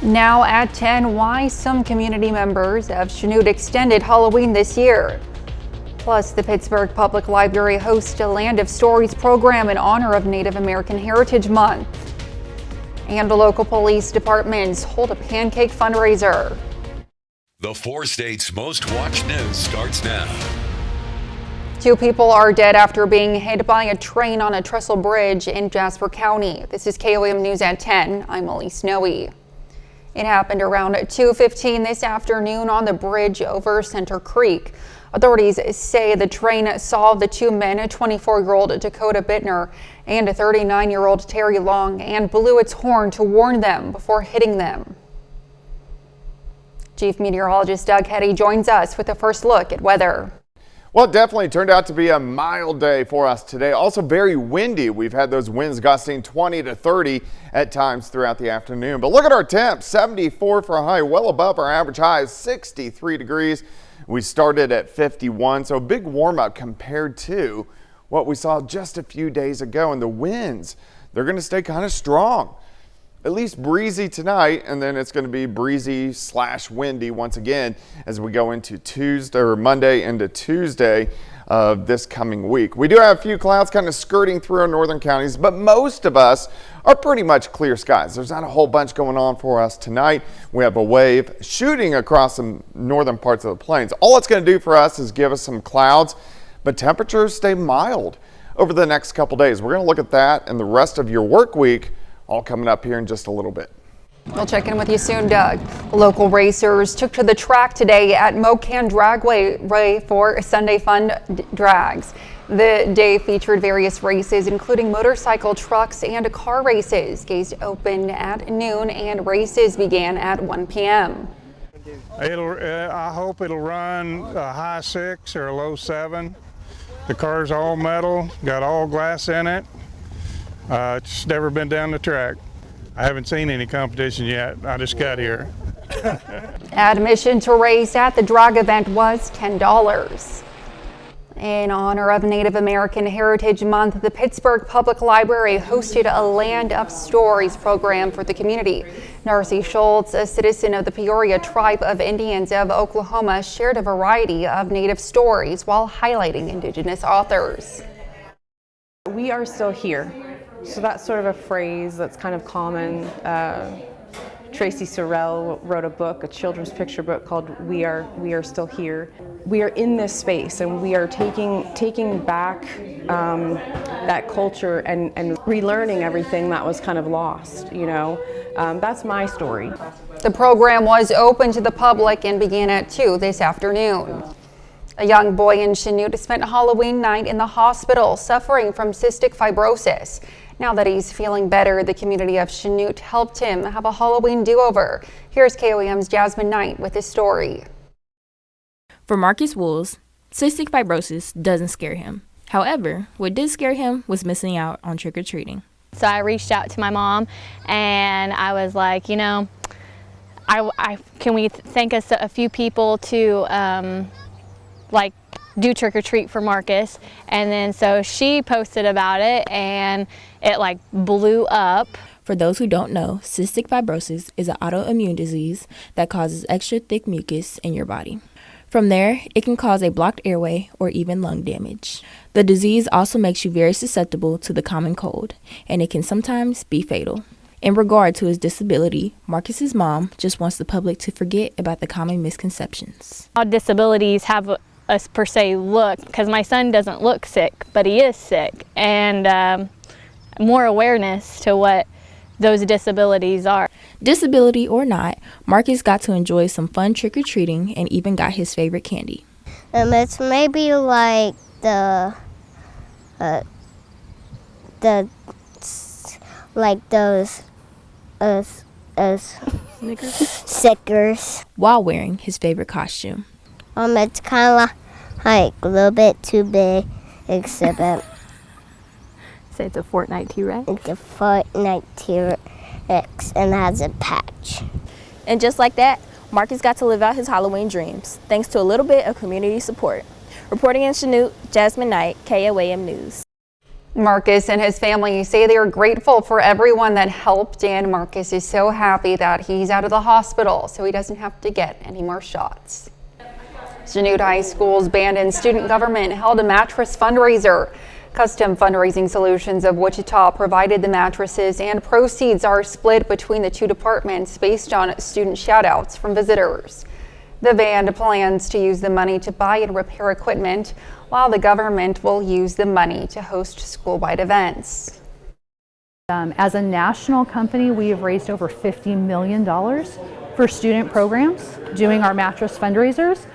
Now at 10, why some community members of Chanute extended Halloween this year. Plus, the Pittsburgh Public Library hosts a Land of Stories program in honor of Native American Heritage Month. And the local police departments hold a pancake fundraiser. The 4 states' most watched news starts now. 2 people are dead after being hit by a train on a trestle bridge in Jasper County. This is KOM News at 10. I'm Elise Snowy. It happened around 2:15 this afternoon on the bridge over Center Creek. Authorities say the train saw the 2 men, a 24-year-old Dakota Bittner and a 39-year-old Terry Long, and blew its horn to warn them before hitting them. Chief Meteorologist Doug Hetty joins us with a first look at weather. Well, it definitely turned out to be a mild day for us today. Also very windy. We've had those winds gusting 20 to 30 at times throughout the afternoon. But look at our temps, 74 for a high, well above our average high of 63 degrees. We started at 51, so a big warm up compared to what we saw just a few days ago. And the winds, they're going to stay kind of strong. At least breezy tonight, and then it's going to be breezy / windy once again as we go into Tuesday or Monday into Tuesday of this coming week. We do have a few clouds kind of skirting through our northern counties, but most of us are pretty much clear skies. There's not a whole bunch going on for us tonight. We have a wave shooting across some northern parts of the plains. All it's going to do for us is give us some clouds, but temperatures stay mild over the next couple days. We're going to look at that and the rest of your work week all coming up here in just a little bit. We'll check in with you soon, Doug. Local racers took to the track today at Mocan Dragway for Sunday Fun Drags. The day featured various races, including motorcycle, trucks, and car races. Gates opened at noon and races began at 1 p.m. I hope it'll run a high 6 or a low 7. The car's all metal, got all glass in it. It's never been down the track. I haven't seen any competition yet. I just got here. Admission to race at the drag event was $10. In honor of Native American Heritage Month, the Pittsburgh Public Library hosted a Land of Stories program for the community. Darcy Schultz, a citizen of the Peoria Tribe of Indians of Oklahoma, shared a variety of Native stories while highlighting Indigenous authors. We are still here. So that's sort of a phrase that's kind of common. Tracy Sorrell wrote a book, a children's picture book called We Are Still Here. We are in this space and we are taking back that culture and relearning everything that was kind of lost, you know. That's my story. The program was open to the public and began at 2 this afternoon. A young boy in Chanute spent Halloween night in the hospital suffering from cystic fibrosis. Now that he's feeling better, the community of Chanute helped him have a Halloween do-over. Here's KOM's Jasmine Knight with his story. For Marcus Wools, cystic fibrosis doesn't scare him. However, what did scare him was missing out on trick-or-treating. So I reached out to my mom and I was like, you know, can we thank us a few people to like do trick or treat for Marcus? And then so she posted about it and it like blew up. For those who don't know, cystic fibrosis is an autoimmune disease that causes extra thick mucus in your body. From there, it can cause a blocked airway or even lung damage. The disease also makes you very susceptible to the common cold, and it can sometimes be fatal. In regard to his disability, Marcus's mom just wants the public to forget about the common misconceptions. All disabilities have a per se look, because my son doesn't look sick, but he is sick, and more awareness to what those disabilities are. Disability or not, Marcus got to enjoy some fun trick-or-treating and even got his favorite candy. It's maybe like like those Snickers. While wearing his favorite costume. It's kind of like a little bit too big, except Say it's a Fortnite T-Rex? It's a Fortnite T-Rex and has a patch. And just like that, Marcus got to live out his Halloween dreams, thanks to a little bit of community support. Reporting in Chanute, Jasmine Knight, KOAM News. Marcus and his family say they are grateful for everyone that helped, and Marcus is so happy that he's out of the hospital so he doesn't have to get any more shots. Chanute High School's band and student government held a mattress fundraiser. Custom Fundraising Solutions of Wichita provided the mattresses, and proceeds are split between the two departments based on student shout-outs from visitors. The band plans to use the money to buy and repair equipment, while the government will use the money to host school-wide events. As a national company, we have raised over $50 million for student programs, doing our mattress fundraisers.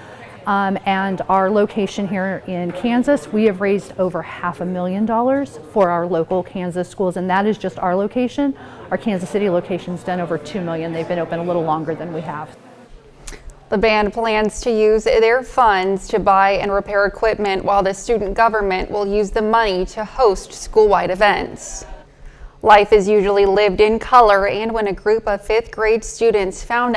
And our location here in Kansas, we have raised over $500,000 for our local Kansas schools, and that is just our location. Our Kansas City location's done over $2 million. They've been open a little longer than we have. The band plans to use their funds to buy and repair equipment, while the student government will use the money to host school-wide events. Life is usually lived in color, and when a group of 5th grade students found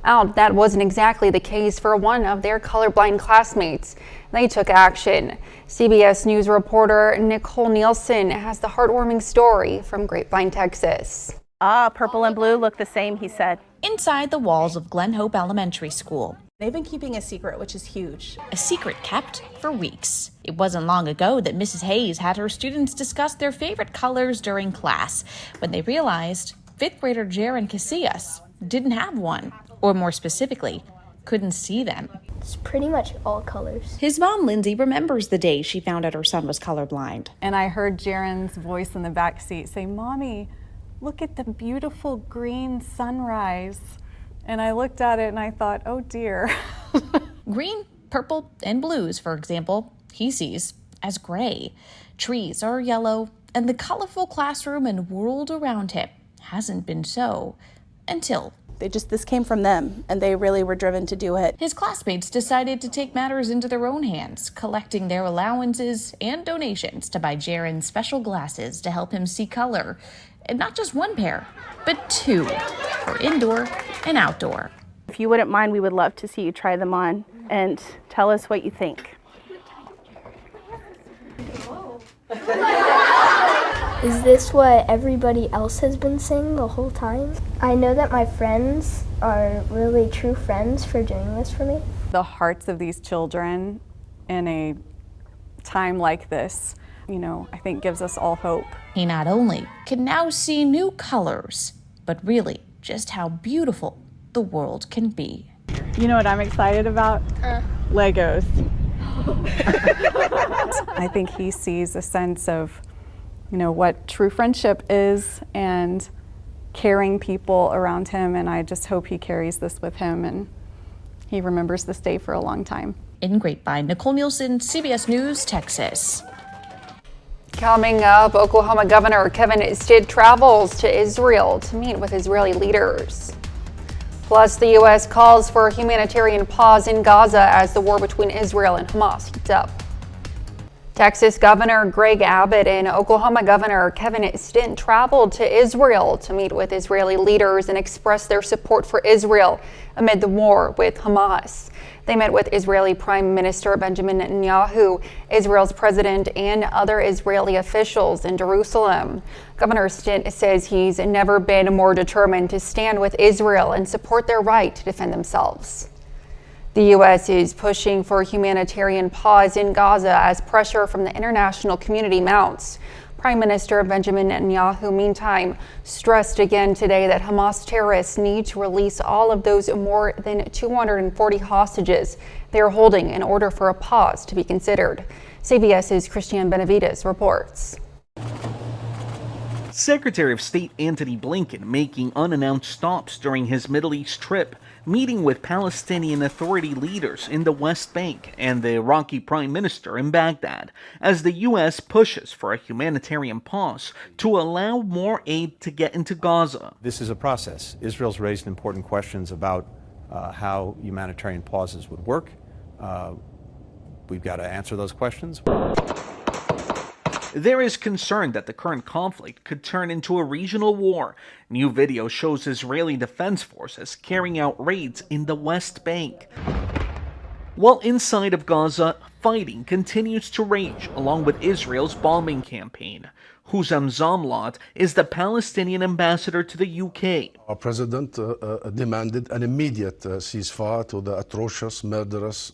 out that wasn't exactly the case for one of their colorblind classmates, they took action. CBS News reporter Nicole Nielsen has the heartwarming story from Grapevine, Texas. Purple and blue look the same, he said. Inside the walls of Glen Hope Elementary School. They've been keeping a secret, which is huge. A secret kept for weeks. It wasn't long ago that Mrs. Hayes had her students discuss their favorite colors during class when they realized 5th grader Jaron Casillas didn't have one, or more specifically, couldn't see them. It's pretty much all colors. His mom, Lindsay, remembers the day she found out her son was colorblind. And I heard Jaron's voice in the back seat say, "Mommy, look at the beautiful green sunrise." And I looked at it and I thought, oh dear. Green, purple, and blues, for example, he sees as gray. Trees are yellow, and the colorful classroom and world around him hasn't been so until This came from them, and they really were driven to do it. his classmates decided to take matters into their own hands, collecting their allowances and donations to buy Jaron special glasses to help him see color. And not just one pair, but 2, for indoor and outdoor. If you wouldn't mind, we would love to see you try them on and tell us what you think. Is this what everybody else has been saying the whole time? I know that my friends are really true friends for doing this for me. The hearts of these children in a time like this, I think gives us all hope. He not only can now see new colors, but really just how beautiful the world can be. You know what I'm excited about? Legos. I think he sees a sense of, what true friendship is and caring people around him, and I just hope he carries this with him and he remembers this day for a long time. In Grapevine, Nicole Nielsen, CBS News, Texas. Coming up, Oklahoma Governor Kevin Stitt travels to Israel to meet with Israeli leaders. Plus, the U.S. calls for a humanitarian pause in Gaza as the war between Israel and Hamas heats up. Texas Governor Greg Abbott and Oklahoma Governor Kevin Stitt traveled to Israel to meet with Israeli leaders and express their support for Israel amid the war with Hamas. They met with Israeli Prime Minister Benjamin Netanyahu, Israel's president, and other Israeli officials in Jerusalem. Governor Stitt says he's never been more determined to stand with Israel and support their right to defend themselves. The U.S. is pushing for a humanitarian pause in Gaza as pressure from the international community mounts. Prime Minister Benjamin Netanyahu, meantime, stressed again today that Hamas terrorists need to release all of those more than 240 hostages they are holding in order for a pause to be considered. CBS's Christiane Benavides reports. Secretary of State Antony Blinken making unannounced stops during his Middle East trip, meeting with Palestinian Authority leaders in the West Bank and the Iraqi Prime Minister in Baghdad, as the U.S. pushes for a humanitarian pause to allow more aid to get into Gaza. This is a process. Israel's raised important questions about how humanitarian pauses would work. We've got to answer those questions. There is concern that the current conflict could turn into a regional war. New video shows Israeli defense forces carrying out raids in the West Bank. While inside of Gaza, fighting continues to rage along with Israel's bombing campaign. Hussam Zamlat is the Palestinian ambassador to the UK. Our president demanded an immediate ceasefire to the atrocious, murderous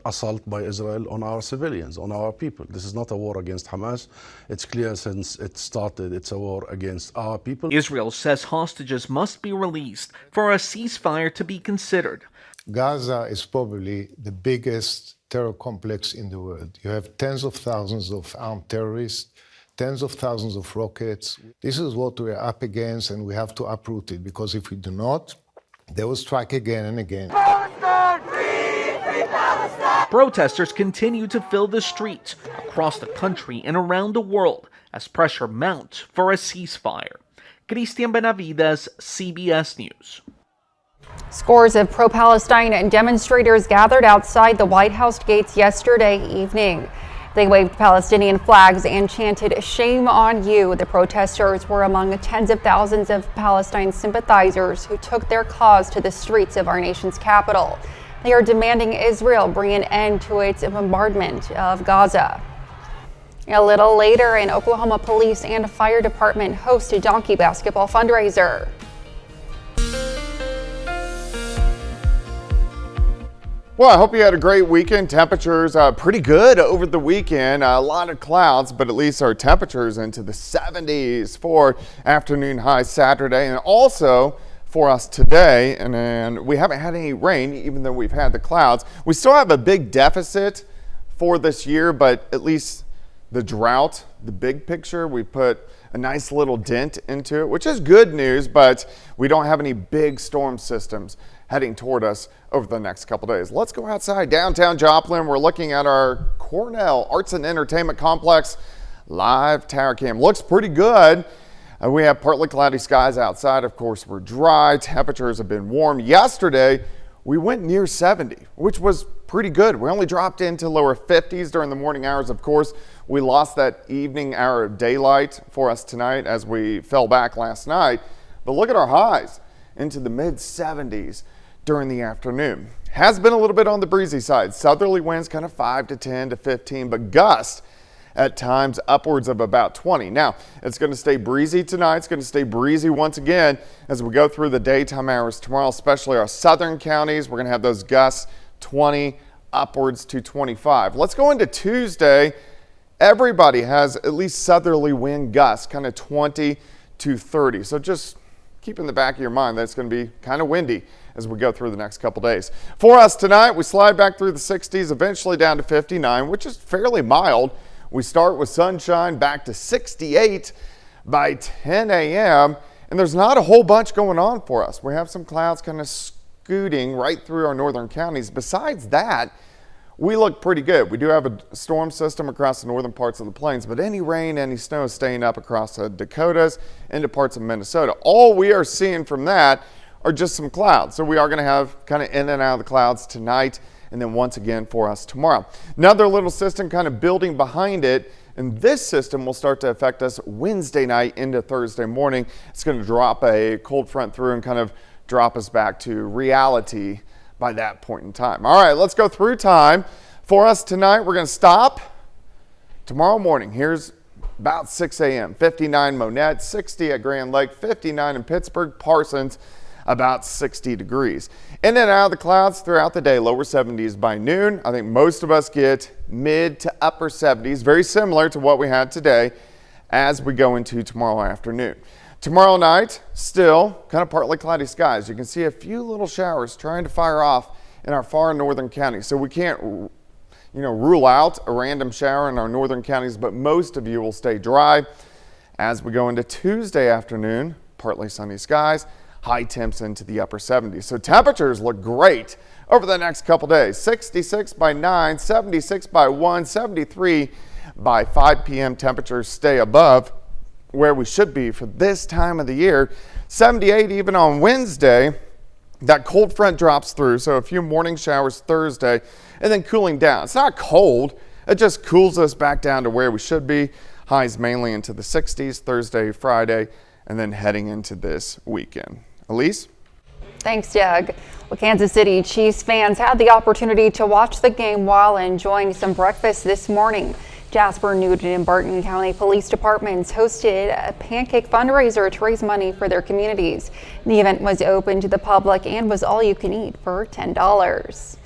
assault by Israel on our civilians, on our people. This is not a war against Hamas. It's clear since it started, it's a war against our people. Israel says hostages must be released for a ceasefire to be considered. Gaza is probably the biggest terror complex in the world. You have tens of thousands of armed terrorists, tens of thousands of rockets. This is what we're up against, and we have to uproot it, because if we do not, they will strike again and again. Protesters continue to fill the streets across the country and around the world as pressure mounts for a ceasefire. Cristian Benavides, CBS News. Scores of pro-Palestine demonstrators gathered outside the White House gates yesterday evening. They waved Palestinian flags and chanted, "Shame on you." The protesters were among tens of thousands of Palestine sympathizers who took their cause to the streets of our nation's capital. They are demanding Israel bring an end to its bombardment of Gaza. A little later, an Oklahoma police and fire department host a donkey basketball fundraiser. Well, I hope you had a great weekend. Temperatures pretty good over the weekend. A lot of clouds, but at least our temperatures into the 70s for afternoon highs Saturday, and also for us today. And we haven't had any rain, even though we've had the clouds. We still have a big deficit for this year, but at least the drought, the big picture, we put a nice little dent into it, which is good news, but we don't have any big storm systems heading toward us over the next couple days. Let's go outside downtown Joplin. We're looking at our Cornell Arts and Entertainment Complex live tower cam. Looks pretty good. We have partly cloudy skies outside. Of course, we're dry. Temperatures have been warm. Yesterday, we went near 70, which was pretty good. We only dropped into lower 50s during the morning hours. Of course, we lost that evening hour of daylight for us tonight as we fell back last night. But look at our highs into the mid 70s during the afternoon. Has been a little bit on the breezy side. Southerly winds kind of 5 to 10 to 15, but gusts at times upwards of about 20. Now, it's going to stay breezy tonight. It's going to stay breezy once again as we go through the daytime hours tomorrow, especially our southern counties. We're going to have those gusts 20 upwards to 25. Let's go into Tuesday. Everybody has at least southerly wind gusts, kind of 20 to 30. So just keep in the back of your mind that it's going to be kind of windy as we go through the next couple days. For us tonight, we slide back through the 60s, eventually down to 59, which is fairly mild. We start with sunshine back to 68 by 10 a.m., and there's not a whole bunch going on for us. We have some clouds kind of scooting right through our northern counties. Besides that, we look pretty good. We do have a storm system across the northern parts of the plains, but any rain, any snow is staying up across the Dakotas into parts of Minnesota. All we are seeing from that are just some clouds. So we are going to have kind of in and out of the clouds tonight, and then once again for us tomorrow. Another little system kind of building behind it, and this system will start to affect us Wednesday night into Thursday morning. It's going to drop a cold front through and kind of drop us back to reality by that point in time. All right, let's go through time. For us tonight, we're going to stop tomorrow morning. Here's about 6 a.m. 59 Monette, 60 at Grand Lake, 59 in Pittsburgh, Parsons, about 60 degrees. In and out of the clouds throughout the day, lower 70s by noon. I think most of us get mid to upper 70s, very similar to what we had today as we go into tomorrow afternoon. Tomorrow night, still kind of partly cloudy skies. You can see a few little showers trying to fire off in our far northern counties. So we can't, rule out a random shower in our northern counties, but most of you will stay dry. As we go into Tuesday afternoon, partly sunny skies, high temps into the upper 70s. So temperatures look great over the next couple days. 66 by 9, 76 by 1, 73 by 5 p.m. Temperatures stay above where we should be for this time of the year. 78 even on Wednesday. That cold front drops through, so a few morning showers Thursday, and then cooling down. It's not cold, it just cools us back down to where we should be. Highs mainly into the 60s Thursday, Friday, and then heading into this weekend. Elise? Thanks, Doug. Well, Kansas City Chiefs fans had the opportunity to watch the game while enjoying some breakfast this morning. Jasper, Newton, and Barton County Police Departments hosted a pancake fundraiser to raise money for their communities. The event was open to the public and was all you can eat for $10.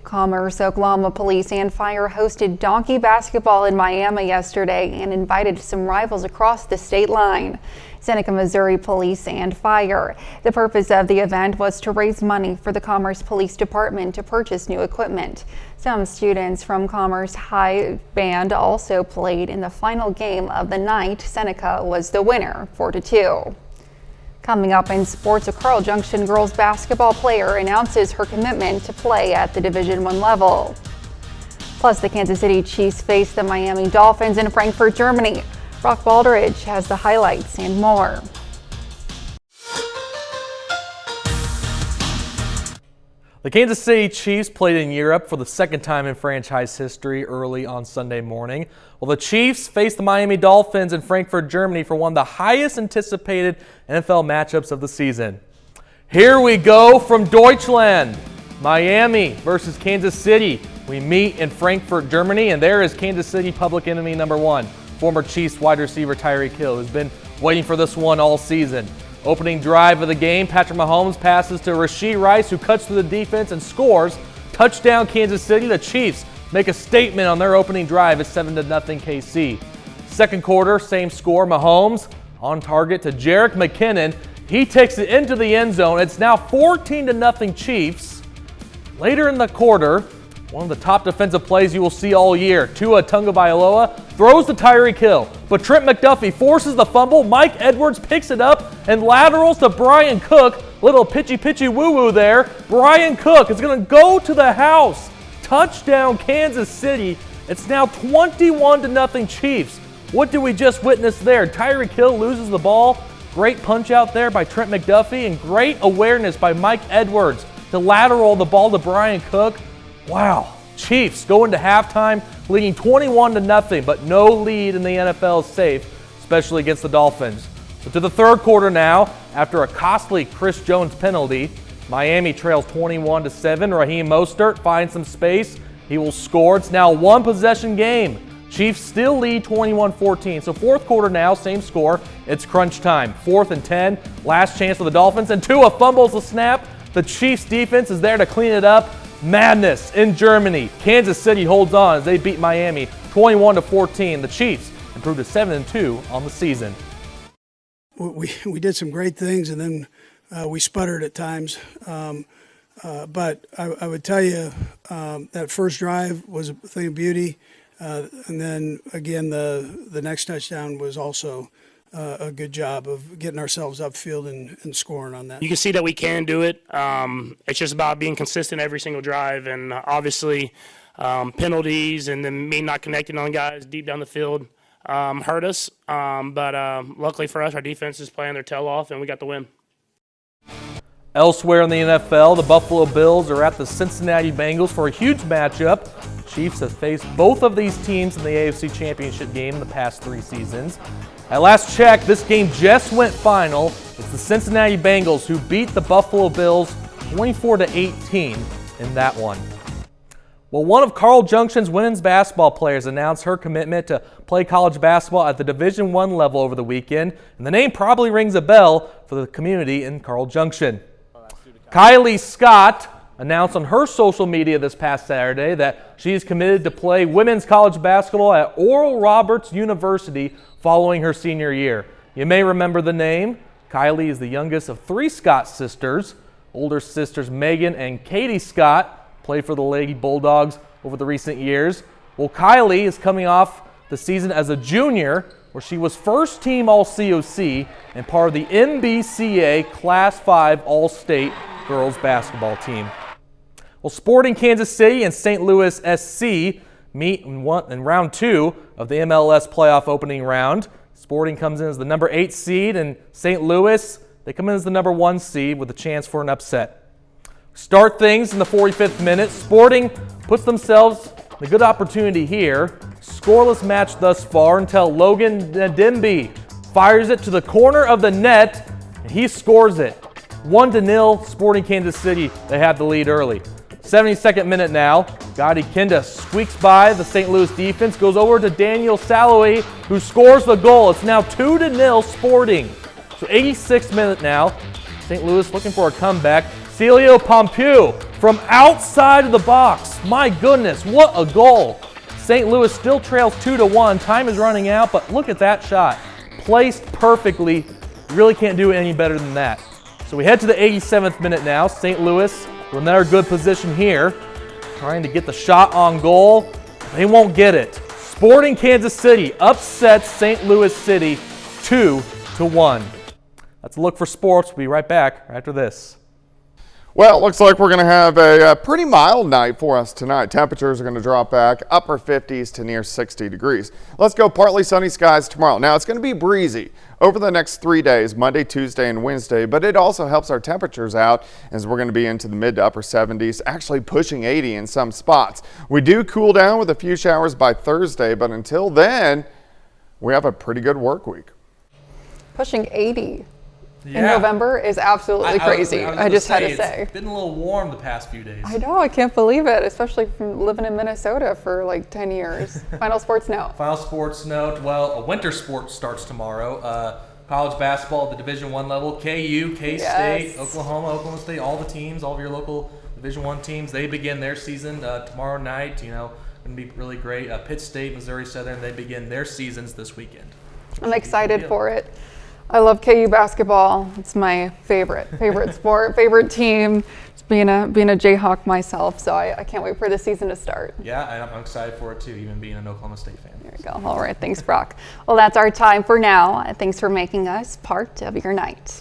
Commerce, Oklahoma Police and Fire hosted donkey basketball in Miami yesterday and invited some rivals across the state line. Seneca, Missouri Police and Fire. The purpose of the event was to raise money for the Commerce Police Department to purchase new equipment. Some students from Commerce High Band also played in the final game of the night. Seneca was the winner, 4-2. Coming up in sports, a Carl Junction girls basketball player announces her commitment to play at the Division I level. Plus, the Kansas City Chiefs face the Miami Dolphins in Frankfurt, Germany. Brock Baldridge has the highlights and more. The Kansas City Chiefs played in Europe for the second time in franchise history early on Sunday morning. Well, the Chiefs faced the Miami Dolphins in Frankfurt, Germany for one of the highest anticipated NFL matchups of the season. Here we go from Deutschland. Miami versus Kansas City. We meet in Frankfurt, Germany, and there is Kansas City public enemy number one, former Chiefs wide receiver Tyreek Hill, who's been waiting for this one all season. Opening drive of the game, Patrick Mahomes passes to Rashee Rice, who cuts through the defense and scores. Touchdown Kansas City. The Chiefs make a statement on their opening drive at 7-0 KC. Second quarter, same score. Mahomes on target to Jerick McKinnon. He takes it into the end zone. It's now 14-0 Chiefs. Later in the quarter, one of the top defensive plays you will see all year. Tua Tagovailoa throws to Tyreek Hill, but Trent McDuffie forces the fumble. Mike Edwards picks it up and laterals to Brian Cook. Little pitchy woo-woo there. Brian Cook is going to go to the house. Touchdown Kansas City. It's now 21-0 Chiefs. What did we just witness there? Tyreek Hill loses the ball. Great punch out there by Trent McDuffie and great awareness by Mike Edwards to lateral the ball to Brian Cook. Wow, Chiefs go into halftime leading 21-0, but no lead in the NFL is safe, especially against the Dolphins. So to the third quarter now, after a costly Chris Jones penalty, Miami trails 21-7. Raheem Mostert finds some space. He will score. It's now a one-possession game. Chiefs still lead 21-14. So fourth quarter now, same score. It's crunch time. 4th and 10, last chance for the Dolphins, and Tua fumbles the snap. The Chiefs defense is there to clean it up. Madness in Germany. Kansas City holds on as they beat Miami 21-14. The Chiefs improved to 7-2 on the season. We did some great things, and then we sputtered at times. But I would tell you that first drive was a thing of beauty. And then, again, the next touchdown was also a good job of getting ourselves upfield and scoring on that. You can see that we can do it. It's just about being consistent every single drive. And obviously, penalties and then me not connecting on guys deep down the field hurt us. But luckily for us, our defense is playing their tail off, and we got the win. Elsewhere in the NFL, the Buffalo Bills are at the Cincinnati Bengals for a huge matchup. Chiefs have faced both of these teams in the AFC Championship game in the past 3 seasons. At last check, this game just went final. It's the Cincinnati Bengals who beat the Buffalo Bills 24-18 in that one. Well, one of Carl Junction's women's basketball players announced her commitment to play college basketball at the Division I level over the weekend, and the name probably rings a bell for the community in Carl Junction. Kylie Scott announced on her social media this past Saturday that she is committed to play women's college basketball at Oral Roberts University following her senior year. You may remember the name. Kylie is the youngest of 3 Scott sisters. Older sisters Megan and Katie Scott played for the Lady Bulldogs over the recent years. Well, Kylie is coming off the season as a junior, where she was first team All-COC and part of the MBCA Class 5 All-State girls basketball team. Well, Sporting Kansas City and St. Louis SC meet in round 2 of the MLS playoff opening round. Sporting comes in as the number 8 seed, and St. Louis, they come in as the number 1 seed with a chance for an upset. Start things in the 45th minute. Sporting puts themselves in a good opportunity here. Scoreless match thus far until Logan Demby fires it to the corner of the net, and he scores it. 1-0, Sporting Kansas City. They have the lead early. 72nd minute now. Gotti Kinda squeaks by the St. Louis defense, goes over to Daniel Salloway, who scores the goal. It's now 2-0 Sporting. So 86th minute now. St. Louis looking for a comeback. Celio Pompeu from outside of the box. My goodness, what a goal. St. Louis still trails 2-1. Time is running out, but look at that shot. Placed perfectly. Really can't do any better than that. So we head to the 87th minute now. St. Louis with another good position here. Trying to get the shot on goal. They won't get it. Sporting Kansas City upsets St. Louis City 2-1. That's a look for sports. We'll be right back after this. Well, it looks like we're going to have a pretty mild night for us tonight. Temperatures are going to drop back upper 50s to near 60 degrees. Let's go partly sunny skies tomorrow. Now, it's going to be breezy over the next 3 days, Monday, Tuesday, and Wednesday, but it also helps our temperatures out as we're going to be into the mid to upper 70s, actually pushing 80 in some spots. We do cool down with a few showers by Thursday, but until then, we have a pretty good work week. Pushing 80. In November is absolutely crazy. I just had to say. It's been a little warm the past few days. I know, I can't believe it, especially from living in Minnesota for like 10 years. Final sports note. Final sports note, well, a winter sport starts tomorrow. College basketball at the Division I level, KU, K-State, Oklahoma State, all the teams, all of your local Division I teams, they begin their season tomorrow night. You know, going to be really great. Pitt State, Missouri Southern, they begin their seasons this weekend. I'm excited for it. I love KU basketball. It's my favorite sport, favorite team. Just being a Jayhawk myself, so I can't wait for the season to start. Yeah, and I'm excited for it too, even being an Oklahoma State fan. There you go. All right, thanks, Brock. Well, that's our time for now. Thanks for making us part of your night.